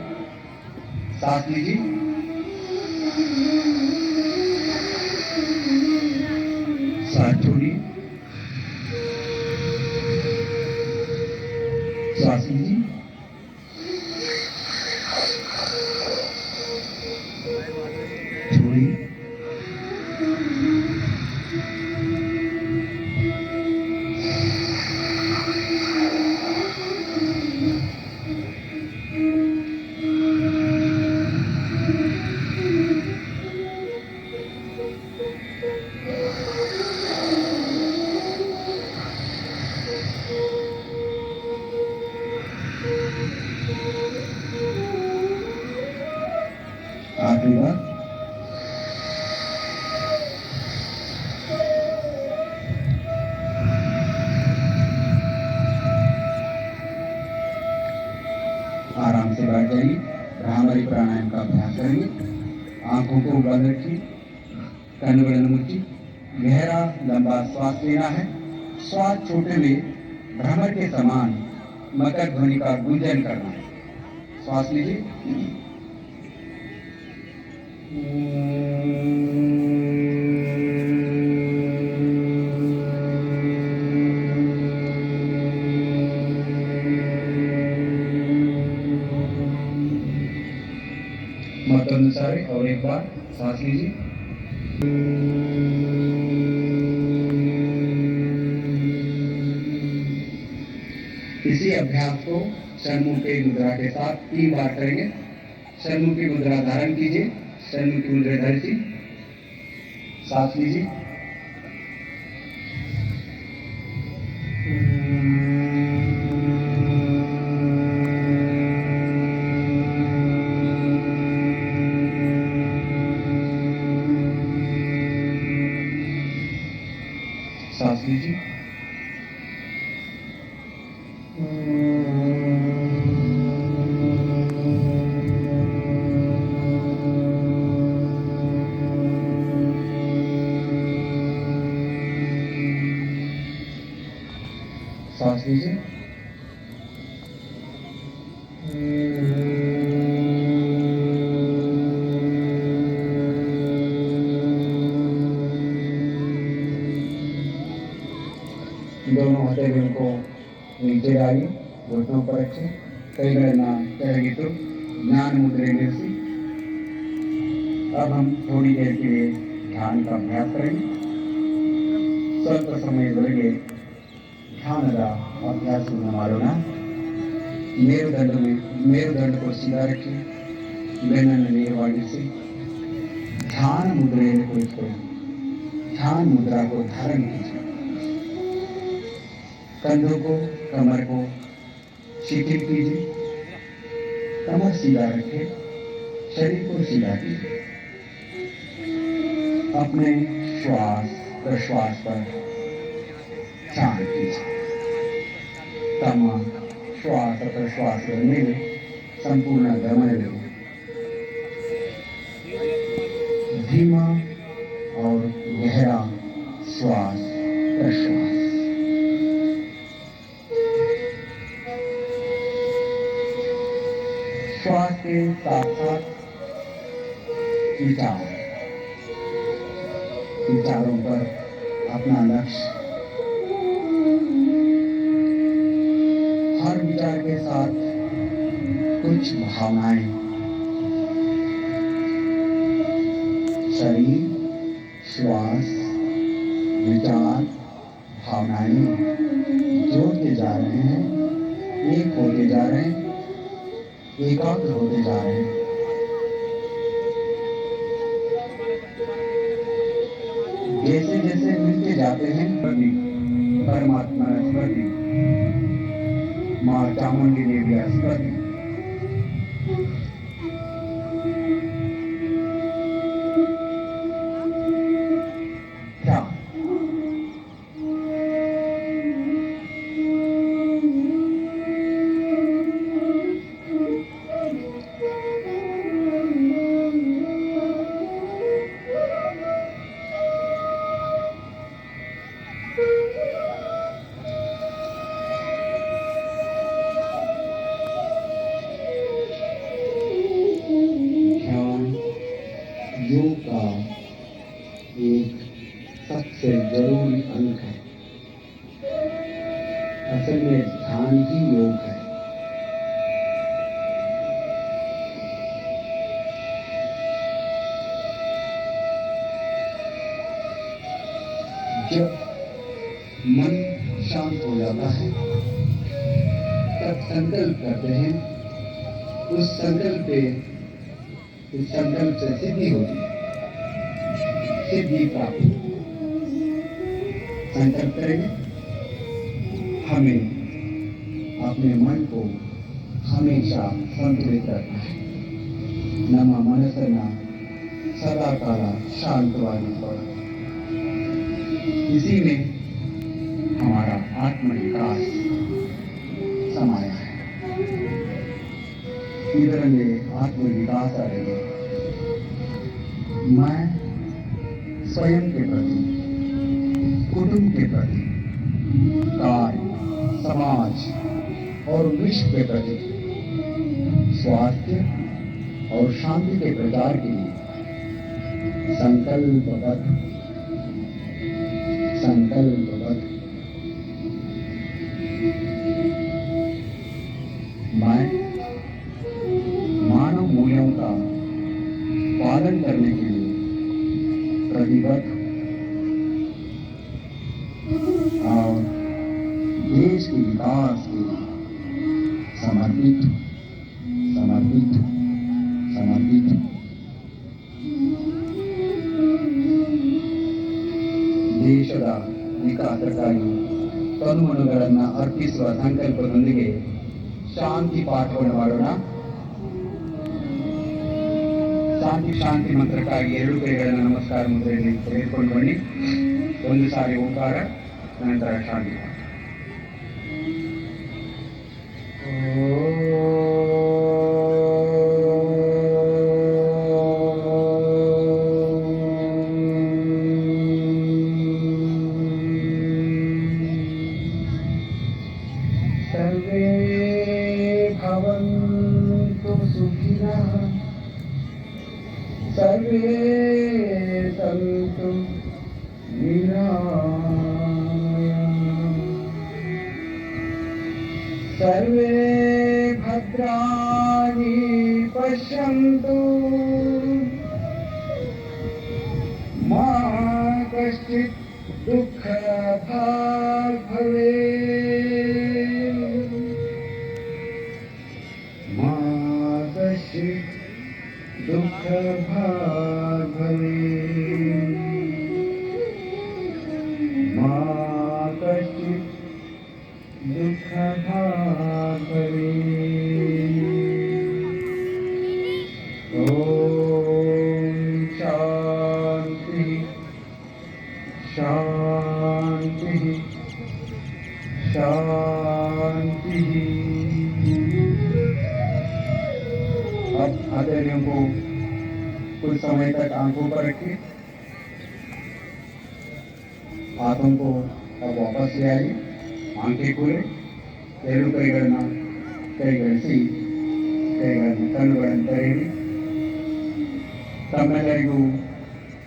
सांस लीजिए, सांस छोड़िए, सांस लीजिए, छोड़िए, आखिरी बार। आराम से बैठ जाइए। भ्रामरी प्राणायाम का अभ्यास करेंगे। आंखों को बंद रखिए, कन्नुಗಳನ್ನು मुच्ची। गहरा लंबा श्वास लेना है। श्वास छोटे में भ्रमर के समान मकर ध्वनि का गुंजन करना है। श्वास लीजिए, मतों सारे और एक बार सांस लीजिए। इसी अभ्यास को षण्मुखी मुद्रा के साथ 3 बार करेंगे। षण्मुखी मुद्रा धारण कीजिए। षण्मुखी मुद्रा धरिए। सांस लीजिए, सांस लीजिए, श्वास लीजिए। दोनों हथेलियों को नीचे डालिए, घुटनों पर रखें, ಕೈಗಳನ್ನ ಕೆಳಗಿಟ್ಟು ಜ್ಞಾನ मुद्रे से अब हम थोड़ी देर के लिए ध्यान का अभ्यास करेंगे। ಸ್ವಲ್ಪ ಸಮಯದವರೆಗೆ ಧ್ಯಾನದ ಅಭ್ಯಾಸವನ್ನು ಮಾಡೋಣ। मेरुदंड को सीधा रखिए, बेनನ್ನು ನೇರವಾಗಿಸಿ ध्यान मुद्रेಯಲ್ಲಿ ಕುಳಿತುಕೊಳ್ಳಿ। ध्यान मुद्रा को धारण कीजिए। कंधों को, कमर को शिथिल कीजिए, कमर सीधा रखें, शरीर को सीधा कीजिए। अपने श्वास प्रश्वास पर ध्यान कीजिए। तम श्वास प्रश्वास ಮೇಲೆ संपूर्ण गमनವಿದೆ। धीमा और गहरा श्वास प्रश्वास। श्वास के साथ साथ विचारों पर अपना लक्ष्य, हर विचार के साथ कुछ भावनाएं, शरीर, श्वास, विचार, भावनाएं जोड़ते जा रहे हैं, एक होते जा रहे हैं, एकाग्र होते जा रहे हैं। जैसे जैसे मिलते जाते हैं परमात्मा स्मृति, माँ चामुंडी देवी स्मृति, योग का एक सबसे जरूरी अंग है। असल में ध्यान ही योग है। जब मन शांत हो जाता है तब संकल्प करते हैं, उस संकल्प से सिद्धि होती है, सिद्धि प्राप्त। संकल्प करेंगे, हमें अपने मन को हमेशा संतुलित रखना है। नम मनसना सदा काला शांतवादी पर, इसी में हमारा आत्मविकास समाया है। ಇದರಲ್ಲಿ आत्मविकास आएगा। मैं स्वयं के प्रति, कुटुंब के प्रति, कार्य, समाज और विश्व के प्रति स्वास्थ्य और शांति के प्रचार के लिए संकल्पबद्ध मैं मानव मूल्यों का पालन करने के लिए प्रतिबद्ध और देश के विकास के लिए समर्पित ದೇಶದ ವಿಕಾಸಕ್ಕಾಗಿ ತನುಮನುಗಳನ್ನು ಅರ್ಪಿಸುವ ಸಂಕಲ್ಪದೊಂದಿಗೆ ಶಾಂತಿ ಪಾಠವನ್ನು ಮಾಡೋಣ। ಶಾಂತಿ ಮಂತ್ರಕ್ಕಾಗಿ ಎರಡು ಕೈಗಳನ್ನು ನಮಸ್ಕಾರ ಮುದ್ರೆಯಲ್ಲಿ ತೆಗೆದುಕೊಂಡು ಬನ್ನಿ। ಒಂದು ಸಾರಿ ಓಂಕಾರ, ನಂತರ ಶಾಂತಿ ಪಾಠ। सर्वे सन्तु सर्वे भद्राणि पश्यन्तु मा कश्चित् दुःखभाग् भवेत् मा कश्चित् दुःखभाग् भवेत् मा कश्चित् दुःखभाग् भवेत्। ॐ शान्ति शान्ति शान्ति। अब आचार्यों को कुछ समय तक आंखों पर रखिए, हाथों को अब वापस ले आइए, आंखें खोले, पैरों ಕೈಗಳನ್ನ ಕೈಗಳಿಸಿ ಕೈಗಳನ್ನು ಕಣ್ಣುಗಳನ್ನು ತೆರೆಯಿರಿ। तमेलरिगू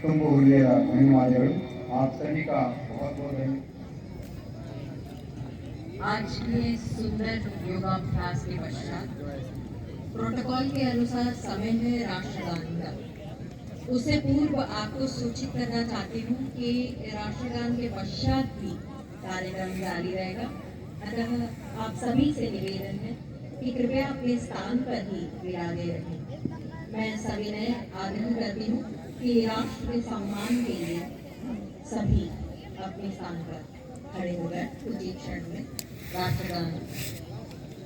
ತುಂಬ ಹೃದಯದ ಧನ್ಯವಾದಗಳು। आप सभी का बहुत बहुत धन्यवाद। आज के सुंदर योगाभ्यास के पश्चात प्रोटोकॉल के अनुसार समय है राष्ट्रगान का। उससे पूर्व आपको सूचित करना चाहती हूँ कि राष्ट्रगान के पश्चात भी कार्यक्रम जारी रहेगा। अतः आप सभी से निवेदन है कि कृपया अपने स्थान पर ही विराजे रहें। मैं सविनय आग्रह करती हूँ कि राष्ट्र के सम्मान के लिए सभी अपने स्थान पर खड़े हो गए कुछ ही क्षण में राष्ट्रगान